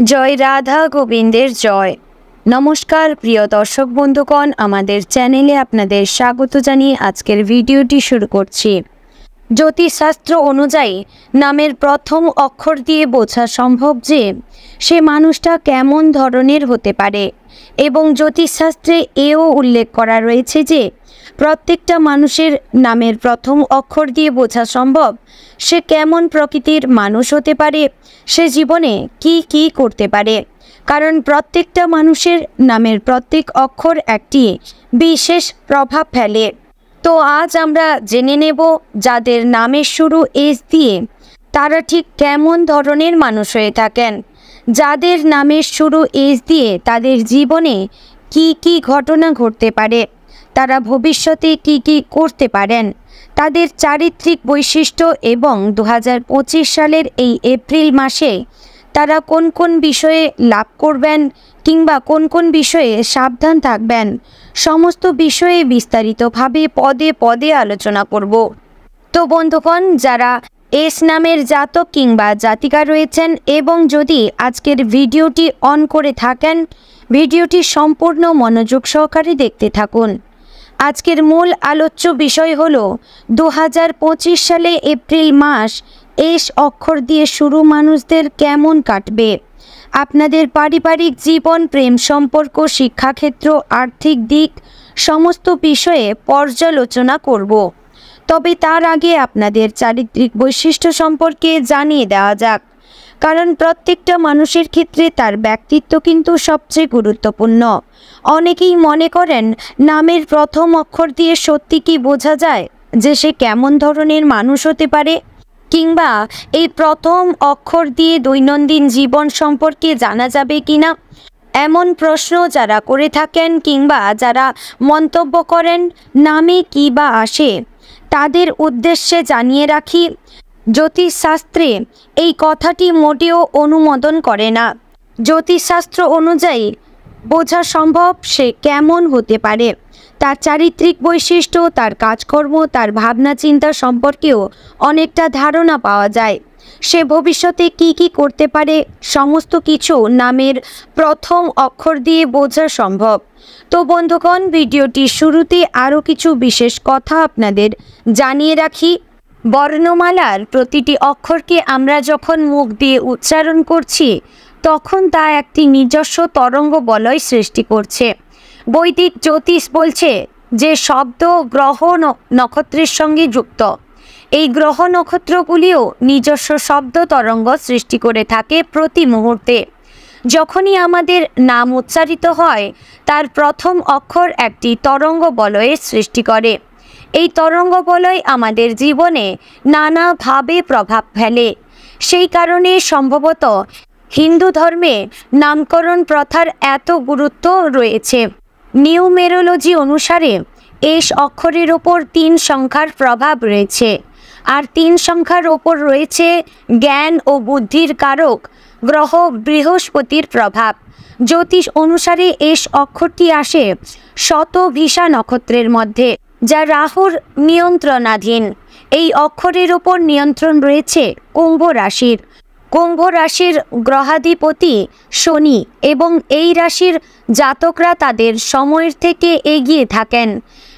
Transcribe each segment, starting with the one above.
জয় রাধা গোবিন্দের জয়। নমস্কার প্রিয় দর্শক বন্ধুগণ, আমাদের চ্যানেলে আপনাদের স্বাগত জানিয়ে আজকের ভিডিওটি শুরু করছি। জ্যোতিষশাস্ত্র অনুযায়ী নামের প্রথম অক্ষর দিয়ে বোঝা সম্ভব যে সে মানুষটা কেমন ধরনের হতে পারে, এবং জ্যোতিষশাস্ত্রে এও উল্লেখ করা রয়েছে যে প্রত্যেকটা মানুষের নামের প্রথম অক্ষর দিয়ে বোঝা সম্ভব সে কেমন প্রকৃতির মানুষ হতে পারে, সে জীবনে কি কি করতে পারে। কারণ প্রত্যেকটা মানুষের নামের প্রত্যেক অক্ষর একটি বিশেষ প্রভাব ফেলে। তো আজ আমরা জেনে নেব যাদের নামের শুরু এস দিয়ে তারা ঠিক কেমন ধরনের মানুষ হয়ে থাকেন, যাদের নামের শুরু এস দিয়ে তাদের জীবনে কি কি ঘটনা ঘটতে পারে, তারা ভবিষ্যতে কি কি করতে পারেন, তাদের চারিত্রিক বৈশিষ্ট্য এবং 2025 সালের এই এপ্রিল মাসে তারা কোন কোন বিষয়ে লাভ করবেন কিংবা কোন কোন বিষয়ে সাবধান থাকবেন, সমস্ত বিষয়ে বিস্তারিতভাবে পদে পদে আলোচনা করব। তো বন্ধুগণ, যারা এস নামের জাতক কিংবা জাতিকা রয়েছেন এবং যদি আজকের ভিডিওটি অন করে থাকেন, ভিডিওটি সম্পূর্ণ মনোযোগ সহকারে দেখতে থাকুন। আজকের মূল আলোচ্য বিষয় হল 2025 সালে এপ্রিল মাস এস অক্ষর দিয়ে শুরু মানুষদের কেমন কাটবে। আপনাদের পারিবারিক জীবন, প্রেম সম্পর্ক, শিক্ষাক্ষেত্র, আর্থিক দিক সমস্ত বিষয়ে পর্যালোচনা করব। তবে তার আগে আপনাদের চারিত্রিক বৈশিষ্ট্য সম্পর্কে জানিয়ে দেওয়া যাক, কারণ প্রত্যেকটা মানুষের ক্ষেত্রে তার ব্যক্তিত্ব কিন্তু সবচেয়ে গুরুত্বপূর্ণ। অনেকেই মনে করেন নামের প্রথম অক্ষর দিয়ে সত্যি কি বোঝা যায় যে সে কেমন ধরনের মানুষ হতে পারে, কিংবা এই প্রথম অক্ষর দিয়ে দৈনন্দিন জীবন সম্পর্কে জানা যাবে কিনা। এমন প্রশ্ন যারা করে থাকেন কিংবা যারা মন্তব্য করেন নামে কি বা আসে, তাদের উদ্দেশ্যে জানিয়ে রাখি, জ্যোতিষশাস্ত্রে এই কথাটি মোটেও অনুমোদন করে না। জ্যোতিষশাস্ত্র অনুযায়ী বোঝা সম্ভব সে কেমন হতে পারে, তার চারিত্রিক বৈশিষ্ট্য, তার কাজকর্ম, তার ভাবনা চিন্তা সম্পর্কেও অনেকটা ধারণা পাওয়া যায়। সে ভবিষ্যতে কি কি করতে পারে সমস্ত কিছু নামের প্রথম অক্ষর দিয়ে বোঝা সম্ভব। তো বন্ধুগণ, ভিডিওটির শুরুতে আরও কিছু বিশেষ কথা আপনাদের জানিয়ে রাখি। বর্ণমালার প্রতিটি অক্ষরকে আমরা যখন মুখ দিয়ে উচ্চারণ করছি তখন তা একটি নিজস্ব তরঙ্গ বলয় সৃষ্টি করছে। বৈদিক জ্যোতিষ বলছে যে শব্দ গ্রহ নক্ষত্রের সঙ্গে যুক্ত। এই গ্রহ নক্ষত্রগুলিও নিজস্ব শব্দ তরঙ্গ সৃষ্টি করে থাকে প্রতি মুহূর্তে। যখনই আমাদের নাম উচ্চারিত হয় তার প্রথম অক্ষর একটি তরঙ্গ বলয়ের সৃষ্টি করে। এই তরঙ্গ বলয় আমাদের জীবনে নানাভাবে প্রভাব ফেলে। সেই কারণে সম্ভবত হিন্দু ধর্মে নামকরণ প্রথার এত গুরুত্ব রয়েছে। নিউমেরোলজি অনুসারে এস অক্ষরের ওপর 3 সংখ্যার প্রভাব রয়েছে, আর 3 সংখ্যার ওপর রয়েছে জ্ঞান ও বুদ্ধির কারক গ্রহ বৃহস্পতির প্রভাব। জ্যোতিষ অনুসারে এস অক্ষরটি আসে শতভিষা নক্ষত্রের মধ্যে, যা রাহুর নিয়ন্ত্রণাধীন। এই অক্ষরের ওপর নিয়ন্ত্রণ রয়েছে কুম্ভ রাশির। কুম্ভ রাশির গ্রহাধিপতি শনি, এবং এই রাশির জাতকরা তাদের সময়ের থেকে এগিয়ে থাকেন।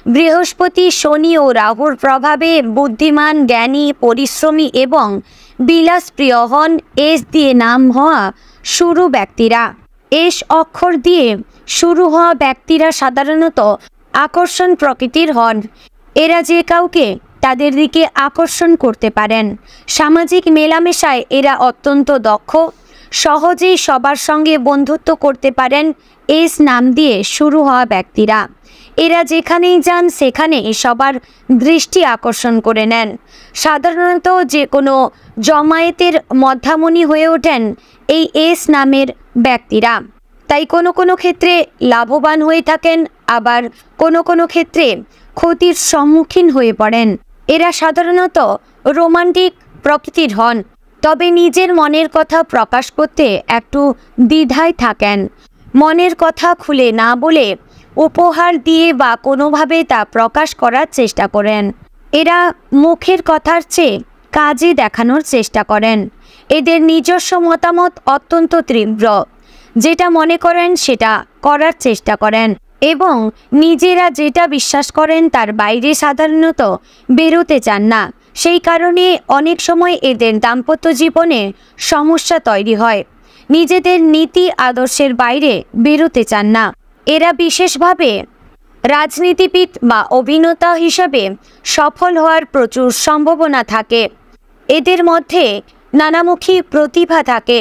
বৃহস্পতি, শনি ও রাহুর প্রভাবে বুদ্ধিমান, জ্ঞানী, পরিশ্রমী এবং বিলাসপ্রিয় হন এস দিয়ে নাম হওয়া শুরু ব্যক্তিরা। এস অক্ষর দিয়ে শুরু হওয়া ব্যক্তিরা সাধারণত আকর্ষণ প্রকৃতির হন। এরা যে কাউকে তাদের দিকে আকর্ষণ করতে পারেন। সামাজিক মেলামেশায় এরা অত্যন্ত দক্ষ, সহজেই সবার সঙ্গে বন্ধুত্ব করতে পারেন এস নাম দিয়ে শুরু হওয়া ব্যক্তিরা। এরা যেখানেই যান সেখানে সবার দৃষ্টি আকর্ষণ করে নেন। সাধারণত যে কোনো জমায়েতের মধ্যামণি হয়ে ওঠেন এই এস নামের ব্যক্তিরা। তাই কোনো কোনো ক্ষেত্রে লাভবান হয়ে থাকেন, আবার কোনো কোনো ক্ষেত্রে ক্ষতির সম্মুখীন হয়ে পড়েন। এরা সাধারণত রোমান্টিক প্রকৃতির হন, তবে নিজের মনের কথা প্রকাশ করতে একটু দ্বিধায় থাকেন। মনের কথা খুলে না বলে উপহার দিয়ে বা কোনোভাবে তা প্রকাশ করার চেষ্টা করেন। এরা মুখের কথার চেয়ে কাজে দেখানোর চেষ্টা করেন। এদের নিজস্ব মতামত অত্যন্ত তীব্র, যেটা মনে করেন সেটা করার চেষ্টা করেন এবং নিজেরা যেটা বিশ্বাস করেন তার বাইরে সাধারণত বেরোতে চান না। সেই কারণে অনেক সময় এদের দাম্পত্য জীবনে সমস্যা তৈরি হয়। নিজেদের নীতি আদর্শের বাইরে বেরোতে চান না। এরা বিশেষভাবে রাজনীতিবিদ বা অভিনেতা হিসেবে সফল হওয়ার প্রচুর সম্ভাবনা থাকে। এদের মধ্যে নানামুখী প্রতিভা থাকে।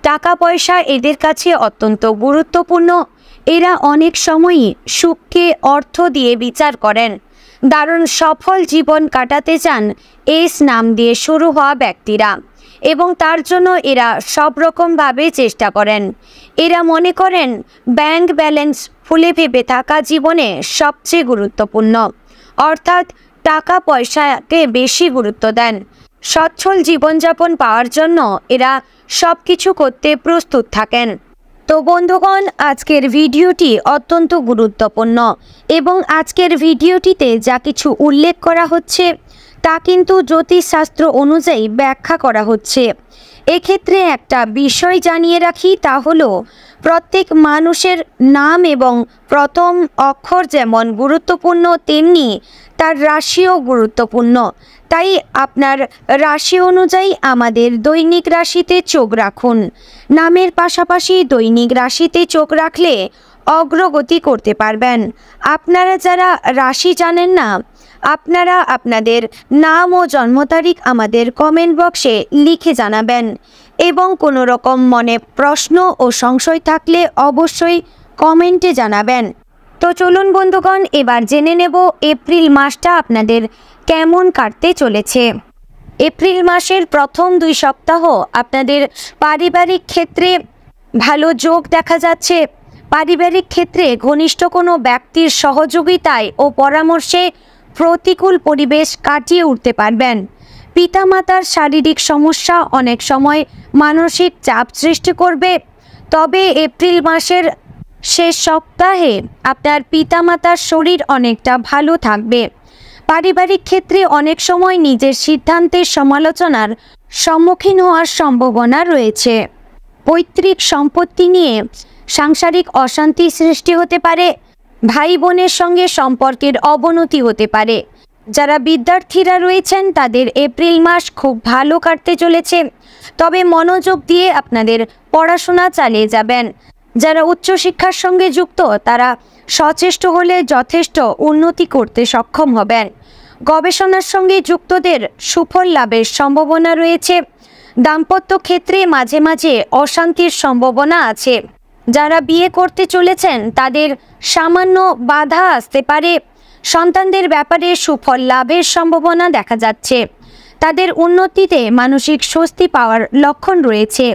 টাকা পয়সা এদের কাছে অত্যন্ত গুরুত্বপূর্ণ। এরা অনেক সময়ই সুখকে অর্থ দিয়ে বিচার করেন। দারুণ সফল জীবন কাটাতে চান এস নাম দিয়ে শুরু হওয়া ব্যক্তিরা এবং তার জন্য এরা সব রকমভাবে চেষ্টা করেন। এরা মনে করেন ব্যাংক ব্যালেন্স ফুলে ফেপে থাকা জীবনে সবচেয়ে গুরুত্বপূর্ণ, অর্থাৎ টাকা পয়সাকে বেশি গুরুত্ব দেন। সচ্ছল জীবনযাপন পাওয়ার জন্য এরা সব কিছু করতে প্রস্তুত থাকেন। তো বন্ধুগণ, আজকের ভিডিওটি অত্যন্ত গুরুত্বপূর্ণ এবং আজকের ভিডিওটিতে যা কিছু উল্লেখ করা হচ্ছে তা কিন্তু জ্যোতিষশাস্ত্র অনুযায়ী ব্যাখ্যা করা হচ্ছে। এক্ষেত্রে একটা বিষয় জানিয়ে রাখি, তা হলো প্রত্যেক মানুষের নাম এবং প্রথম অক্ষর যেমন গুরুত্বপূর্ণ তেমনি তার রাশিও গুরুত্বপূর্ণ। তাই আপনার রাশি অনুযায়ী আমাদের দৈনিক রাশিতে চোখ রাখুন। নামের পাশাপাশি দৈনিক রাশিতে চোখ রাখলে অগ্রগতি করতে পারবেন। আপনারা যারা রাশি জানেন না, আপনারা আপনাদের নাম ও জন্ম তারিখ আমাদের কমেন্ট বক্সে লিখে জানাবেন এবং কোনো রকম মনে প্রশ্ন ও সংশয় থাকলে অবশ্যই কমেন্টে জানাবেন। তো চলুন বন্ধুগণ, এবার জেনে নেব এপ্রিল মাসটা আপনাদের কেমন কাটতে চলেছে। এপ্রিল মাসের প্রথম 2 সপ্তাহ আপনাদের পারিবারিক ক্ষেত্রে ভালো যোগ দেখা যাচ্ছে। পারিবারিক ক্ষেত্রে ঘনিষ্ঠ কোনো ব্যক্তির সহযোগিতায় ও পরামর্শে প্রতিকূল পরিবেশ কাটিয়ে উঠতে পারবেন। পিতামাতার শারীরিক সমস্যা অনেক সময় মানসিক চাপ সৃষ্টি করবে, তবে এপ্রিল মাসের শেষ সপ্তাহে আপনার পিতামাতার শরীর অনেকটা ভালো থাকবে। পারিবারিক ক্ষেত্রে অনেক সময় নিজের সিদ্ধান্তের সমালোচনার সম্মুখীন হওয়ার সম্ভাবনা রয়েছে। পৈতৃক সম্পত্তি নিয়ে সাংসারিক অশান্তি সৃষ্টি হতে পারে। ভাই বোনের সঙ্গে সম্পর্কের অবনতি হতে পারে। যারা বিদ্যার্থীরা রয়েছেন তাদের এপ্রিল মাস খুব ভালো কাটতে চলেছে, তবে মনোযোগ দিয়ে আপনাদের পড়াশোনা চালিয়ে যাবেন। যারা উচ্চশিক্ষার সঙ্গে যুক্ত তারা সচেষ্ট হলে যথেষ্ট উন্নতি করতে সক্ষম হবেন। গবেষণার সঙ্গে যুক্তদের সুফল লাভের সম্ভাবনা রয়েছে। দাম্পত্য ক্ষেত্রে মাঝে মাঝে অশান্তির সম্ভাবনা আছে। যারা বিয়ে করতে চলেছেন তাদের সামান্য বাধা আসতে পারে। সন্তানদের ব্যাপারে সুফল লাভের সম্ভাবনা দেখা যাচ্ছে। তাদের উন্নতিতে মানসিক স্বস্তি পাওয়ার লক্ষণ রয়েছে।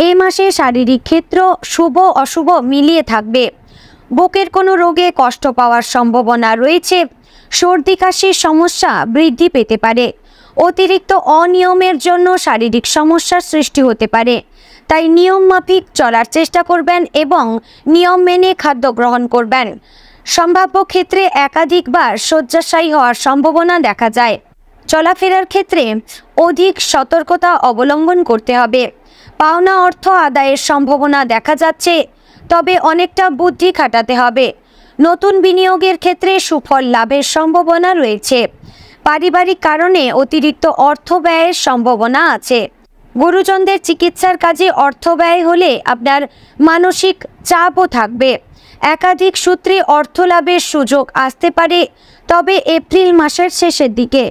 এই মাসে শারীরিক ক্ষেত্র শুভ অশুভ মিলিয়ে থাকবে। বুকের কোনো রোগে কষ্ট পাওয়ার সম্ভাবনা রয়েছে। সর্দি কাশির সমস্যা বৃদ্ধি পেতে পারে। অতিরিক্ত অনিয়মের জন্য শারীরিক সমস্যার সৃষ্টি হতে পারে। তাই নিয়ম মাফিক চলার চেষ্টা করবেন এবং নিয়ম মেনে খাদ্য গ্রহণ করবেন। সম্ভাব্য ক্ষেত্রে একাধিকবার শয্যাশায়ী হওয়ার সম্ভাবনা দেখা যায়। চলাফেরার ক্ষেত্রে অধিক সতর্কতা অবলম্বন করতে হবে। পাওনা অর্থ আদায়ের সম্ভাবনা দেখা যাচ্ছে, তবে অনেকটা বুদ্ধি খাটাতে হবে। নতুন বিনিয়োগের ক্ষেত্রে সুফল লাভের সম্ভাবনা রয়েছে। পারিবারিক কারণে অতিরিক্ত অর্থ ব্যয়ের সম্ভাবনা আছে। গুরুজনদের চিকিৎসার কাজে অর্থ ব্যয় হলে আপনার মানসিক চাপও থাকবে। একাধিক সূত্রে অর্থ লাভের সুযোগ আসতে পারে, তবে এপ্রিল মাসের শেষের দিকে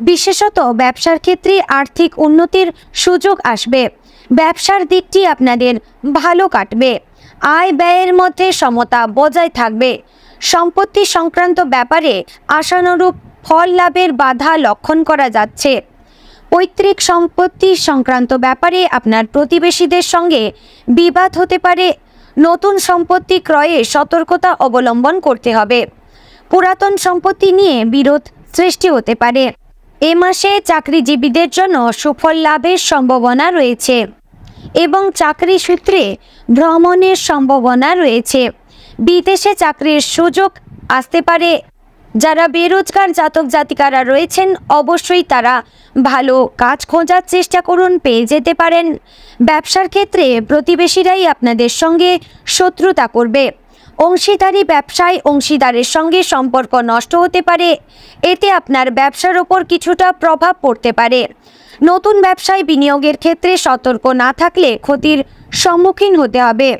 বিশেষত ব্যবসার ক্ষেত্রে আর্থিক উন্নতির সুযোগ আসবে। ব্যবসার দিকটি আপনাদের ভালো কাটবে। আয় ব্যয়ের মধ্যে সমতা বজায় থাকবে। সম্পত্তি সংক্রান্ত ব্যাপারে আশানুরূপ ফল লাভের বাধা লক্ষণ করা যাচ্ছে। পৈতৃক সম্পত্তি সংক্রান্ত ব্যাপারে আপনার প্রতিবেশীদের সঙ্গে বিবাদ হতে পারে। নতুন সম্পত্তি ক্রয়ে সতর্কতা অবলম্বন করতে হবে। পুরাতন সম্পত্তি নিয়ে বিরোধ সৃষ্টি হতে পারে। এ মাসে চাকরিজীবীদের জন্য সুফল লাভের সম্ভাবনা রয়েছে এবং চাকরি সূত্রে ভ্রমণের সম্ভাবনা রয়েছে। বিদেশে চাকরির সুযোগ আসতে পারে। যারা বেরোজগার জাতক জাতিকারা রয়েছেন অবশ্যই তারা ভালো কাজ খোঁজার চেষ্টা করুন, পেয়ে যেতে পারেন। ব্যবসার ক্ষেত্রে প্রতিবেশীরাই আপনাদের সঙ্গে শত্রুতা করবে। অংশীদারি ব্যবসায় অংশীদারের সঙ্গে সম্পর্ক নষ্ট হতে পারে, এতে আপনার ব্যবসার ওপর কিছুটা প্রভাব পড়তে পারে। নতুন ব্যবসায় বিনিয়োগের ক্ষেত্রে সতর্ক না থাকলে ক্ষতির সম্মুখীন হতে হবে।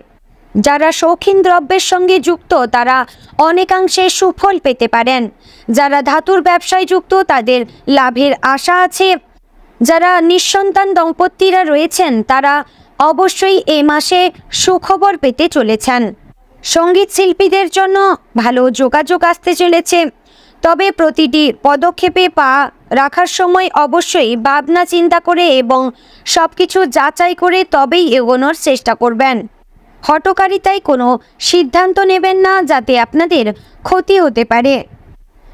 যারা শৌখিন দ্রব্যের সঙ্গে যুক্ত তারা অনেকাংশে সুফল পেতে পারেন। যারা ধাতুর ব্যবসায় যুক্ত তাদের লাভের আশা আছে। যারা নিঃসন্তান দম্পতিরা রয়েছেন তারা অবশ্যই এ মাসে সুখবর পেতে চলেছেন। সঙ্গীত শিল্পীদের জন্য ভালো যোগাযোগ আসতে চলেছে, তবে প্রতিটি পদক্ষেপে পা রাখার সময় অবশ্যই ভাবনা চিন্তা করে এবং সব কিছু যাচাই করে তবেই এগোনোর চেষ্টা করবেন। হঠকারিতায় কোনো সিদ্ধান্ত নেবেন না, যাতে আপনাদের ক্ষতি হতে পারে।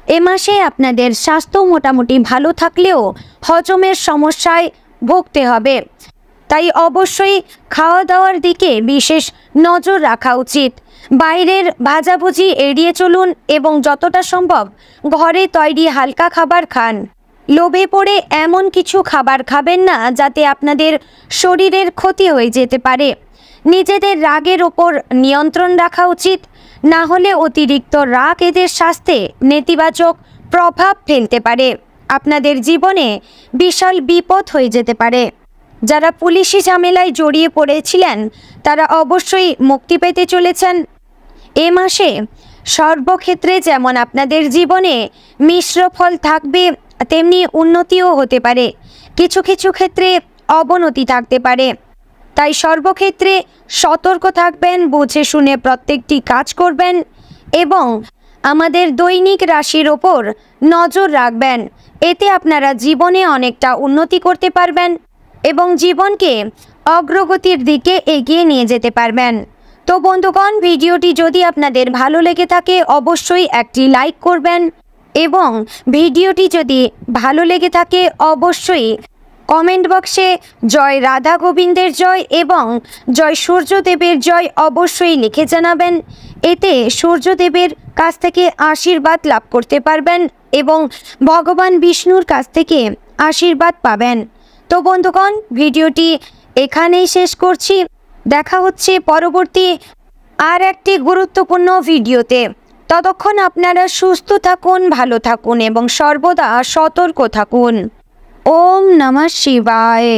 এ মাসে আপনাদের স্বাস্থ্য মোটামুটি ভালো থাকলেও হজমের সমস্যায় ভুগতে হবে, তাই অবশ্যই খাওয়া দাওয়ার দিকে বিশেষ নজর রাখা উচিত। বাইরের ভাজাভুজি এড়িয়ে চলুন এবং যতটা সম্ভব ঘরে তৈরি হালকা খাবার খান। লোভে পড়ে এমন কিছু খাবার খাবেন না যাতে আপনাদের শরীরের ক্ষতি হয়ে যেতে পারে। নিজেদের রাগের ওপর নিয়ন্ত্রণ রাখা উচিত, না হলে অতিরিক্ত রাগ এদের স্বাস্থ্যে নেতিবাচক প্রভাব ফেলতে পারে। আপনাদের জীবনে বিশাল বিপদ হয়ে যেতে পারে। যারা পুলিশি ঝামেলায় জড়িয়ে পড়েছিলেন তারা অবশ্যই মুক্তি পেতে চলেছেন। এ মাসে সর্বক্ষেত্রে যেমন আপনাদের জীবনে মিশ্র ফল থাকবে, তেমনি উন্নতিও হতে পারে। কিছু কিছু ক্ষেত্রে অবনতি থাকতে পারে, তাই সর্বক্ষেত্রে সতর্ক থাকবেন, বুঝে শুনে প্রত্যেকটি কাজ করবেন এবং আমাদের দৈনিক রাশির ওপর নজর রাখবেন। এতে আপনারা জীবনে অনেকটা উন্নতি করতে পারবেন এবং জীবনকে অগ্রগতির দিকে এগিয়ে নিয়ে যেতে পারবেন। তো বন্ধুগণ, ভিডিওটি যদি আপনাদের ভালো লেগে থাকে অবশ্যই একটি লাইক করবেন এবং ভিডিওটি যদি ভালো লেগে থাকে অবশ্যই কমেন্ট বক্সে জয় রাধা গোবিন্দের জয় এবং জয় সূর্যদেবের জয় অবশ্যই লিখে জানাবেন। এতে সূর্যদেবের কাছ থেকে আশীর্বাদ লাভ করতে পারবেন এবং ভগবান বিষ্ণুর কাছ থেকে আশীর্বাদ পাবেন। তো বন্ধুগণ, ভিডিওটি এখানেই শেষ করছি। দেখা হচ্ছে পরবর্তী আর একটি গুরুত্বপূর্ণ ভিডিওতে। ততক্ষণ আপনারা সুস্থ থাকুন, ভালো থাকুন এবং সর্বদা সতর্ক থাকুন। ওম নমঃ শিবায়।